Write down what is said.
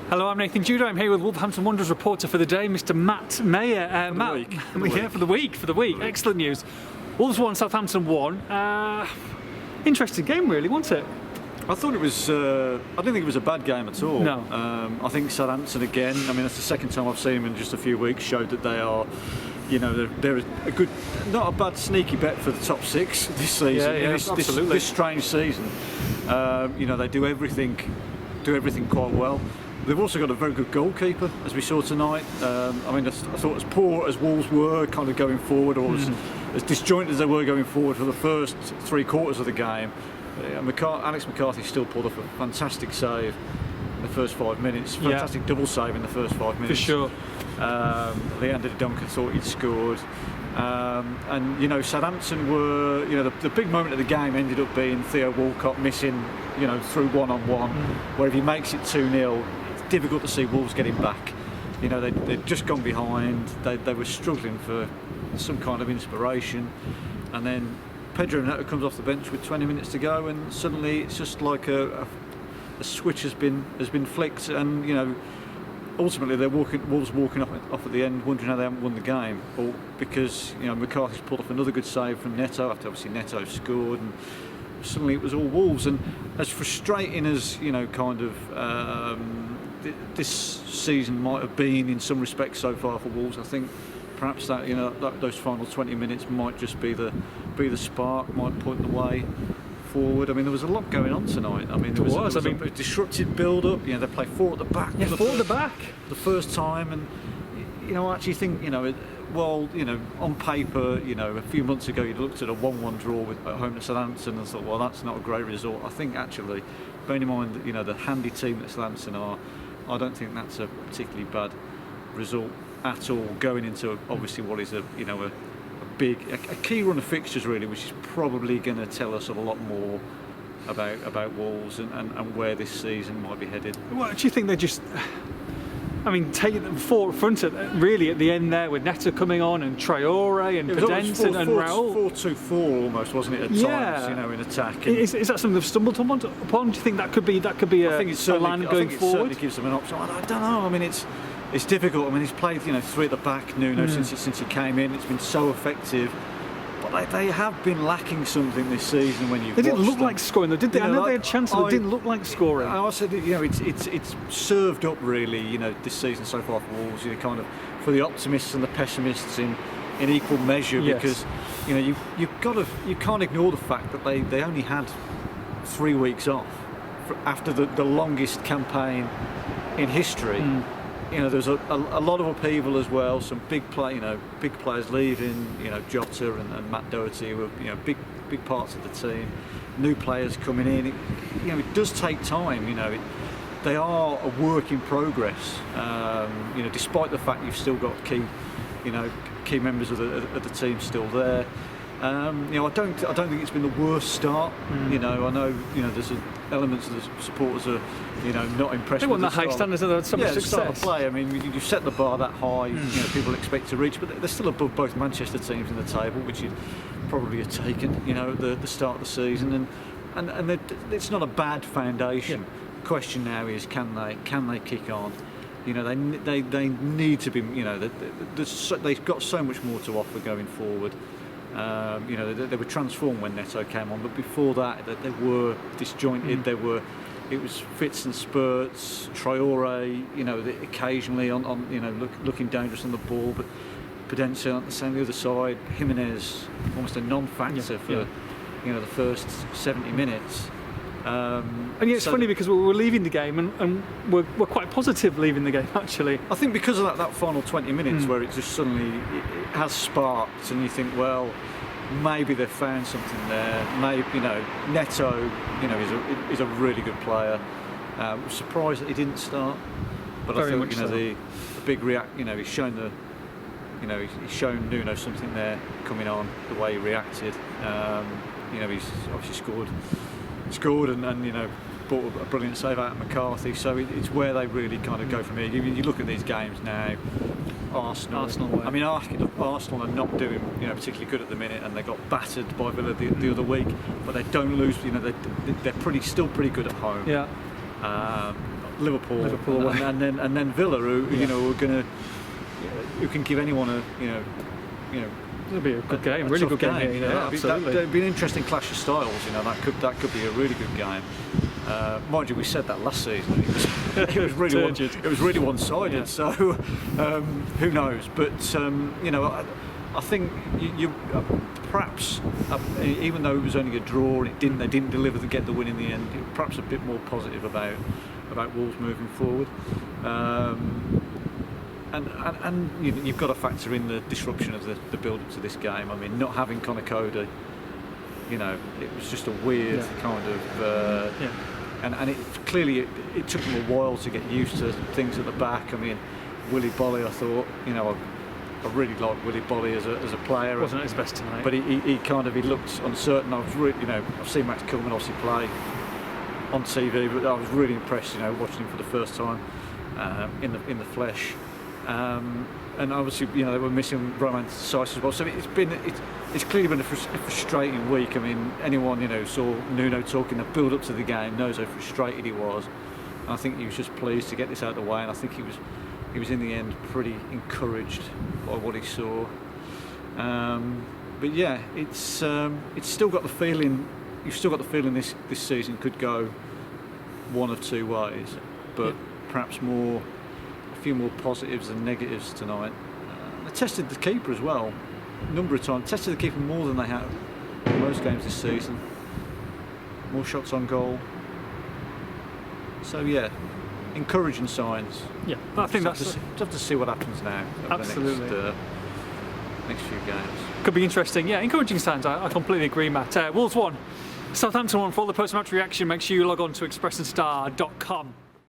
Hello, I'm Nathan Judah. I'm here with Wolverhampton Wanderers reporter for the day, Mr. Matt Maher. For the week. Excellent news. Wolves won, Southampton won. Interesting game, really, wasn't it? I thought it was. I didn't think it was a bad game at all. No. I think Southampton again. I mean, that's the second time I've seen them in just a few weeks. Showed that they are, they're a good, not a bad sneaky bet for the top six this season. Absolutely. This strange season. They do everything quite well. They've also got a very good goalkeeper, as we saw tonight. I thought as poor as Wolves were, kind of going forward, or as disjointed as they were going forward for the first 3 quarters of the game. Alex McCarthy still pulled off a fantastic save in the first 5 minutes. Fantastic double save in the first 5 minutes. For sure. Leander Duncan thought he'd scored. Southampton were, the big moment of the game ended up being Theo Walcott missing, through one-on-one, where if he makes it 2-0, it's difficult to see Wolves getting back. They'd just gone behind, they were struggling for some kind of inspiration, and then Pedro Neto comes off the bench with 20 minutes to go, and suddenly it's just like a switch has been flicked, and ultimately Wolves walking off at the end, wondering how they haven't won the game, or because McCarthy's pulled off another good save from Neto after obviously Neto scored, and suddenly it was all Wolves. And as frustrating as this season might have been in some respects so far for Wolves, I think perhaps that those final 20 minutes might just be the spark, might point the way forward. I mean, there was a lot going on tonight. I mean, there was a disrupted build-up. They play 4 at the back. Yeah, 4 at the back. The first time, and I actually think on paper, a few months ago you looked at a 1-1 draw at home to Southampton and thought, well, that's not a great result. I think actually, bearing in mind that the handy team that Southampton are, I don't think that's a particularly bad result at all. Going into obviously what is a key run of fixtures really, which is probably going to tell us a lot more about Wolves and where this season might be headed. Well, do you think they just? Taking them front really at the end there with Neto coming on and Traore and Pedence and Raul. 4-2-4 almost, wasn't it, at times, in attack. Is that something they've stumbled upon? Do you think that could be a line going forward? It certainly gives them an option. I don't know. I mean, it's difficult. I mean, he's played 3 at the back, Nuno, since he came in. It's been so effective. But they have been lacking something this season when you. They didn't look like scoring though, did they? I know they had chances, but they didn't look like scoring. I said, it's served up really, this season so far for Wolves. Kind of for the optimists and the pessimists in equal measure, because you can't ignore the fact that they only had 3 weeks off after the longest campaign in history. There's a lot of upheaval as well. Some big players leaving. Jota and Matt Doherty were big parts of the team. New players coming in. It does take time. They are a work in progress. Despite the fact you've still got key members of the team still there. I don't think it's been the worst start. I know there's elements of the supporters are not impressed. They want the high standards of some success. Start of play. I mean, you set the bar that high. People expect to reach, but they're still above both Manchester teams in the table, which you'd probably have taken. At the start of the season, and it's not a bad foundation. Yeah. The question now is, can they kick on? They need to be. They've got so much more to offer going forward. They were transformed when Neto came on, but before that, they were disjointed. It was fits and spurts. Traore, occasionally on looking dangerous on the ball, but Pedence on the other side. Jimenez, almost a non-factor for the first 70 minutes. It's funny because we were leaving the game and we're quite positive leaving the game actually. I think because of that final 20 minutes where it just suddenly it has sparked, and you think, well, maybe they've found something there. Maybe Neto, is a really good player. I was surprised that he didn't start, but Very I much think so. the big react. He's shown he's shown Nuno something there coming on, the way he reacted. He's obviously scored and brought a brilliant save out of McCarthy, so it's where they really kind of go from here. You look at these games now, Arsenal. I mean, Arsenal are not doing particularly good at the minute, and they got battered by Villa the other week, but they don't lose. They're still pretty good at home. Yeah. Liverpool, away. and then Villa, who you know, who can give anyone a It'll be a good game, really good game. Here, absolutely. That'd be an interesting clash of styles. You know, that could be a really good game. Mind you, we said that last season. It was really one-sided. Yeah. So who knows? But you know, I think you perhaps even though it was only a draw and they didn't deliver to get the win in the end, perhaps a bit more positive about Wolves moving forward. And you've got to factor in the disruption of the build-up to this game. I mean, not having Conor Coady, you know, it was just a weird kind of. And it clearly it took him a while to get used to things at the back. I mean, Willy Bolly, I thought, you know, I really liked Willy Bolly as a player. Wasn't his best tonight. But he looked uncertain. I was really, you know, I've seen Max Kilman obviously play on TV, but I was really impressed, you know, watching him for the first time in the flesh. And obviously, you know, they were missing Roman Saiss as well. So it's clearly been a frustrating week. I mean, anyone, you know, saw Nuno talking the build-up to the game knows how frustrated he was. And I think he was just pleased to get this out of the way. And I think he was in the end pretty encouraged by what he saw. But yeah, it's still got the feeling. You've still got the feeling this season could go one of two ways, but perhaps a few more positives than negatives tonight. They tested the keeper as well, a number of times. Tested the keeper more than they have in most games this season. More shots on goal. So yeah, encouraging signs. Yeah, I think just have to see what happens now. Absolutely. The next few games. Could be interesting. Yeah, encouraging signs. I completely agree, Matt. Wolves 1, Southampton 1. For all the post-match reaction, make sure you log on to expressandStar.com.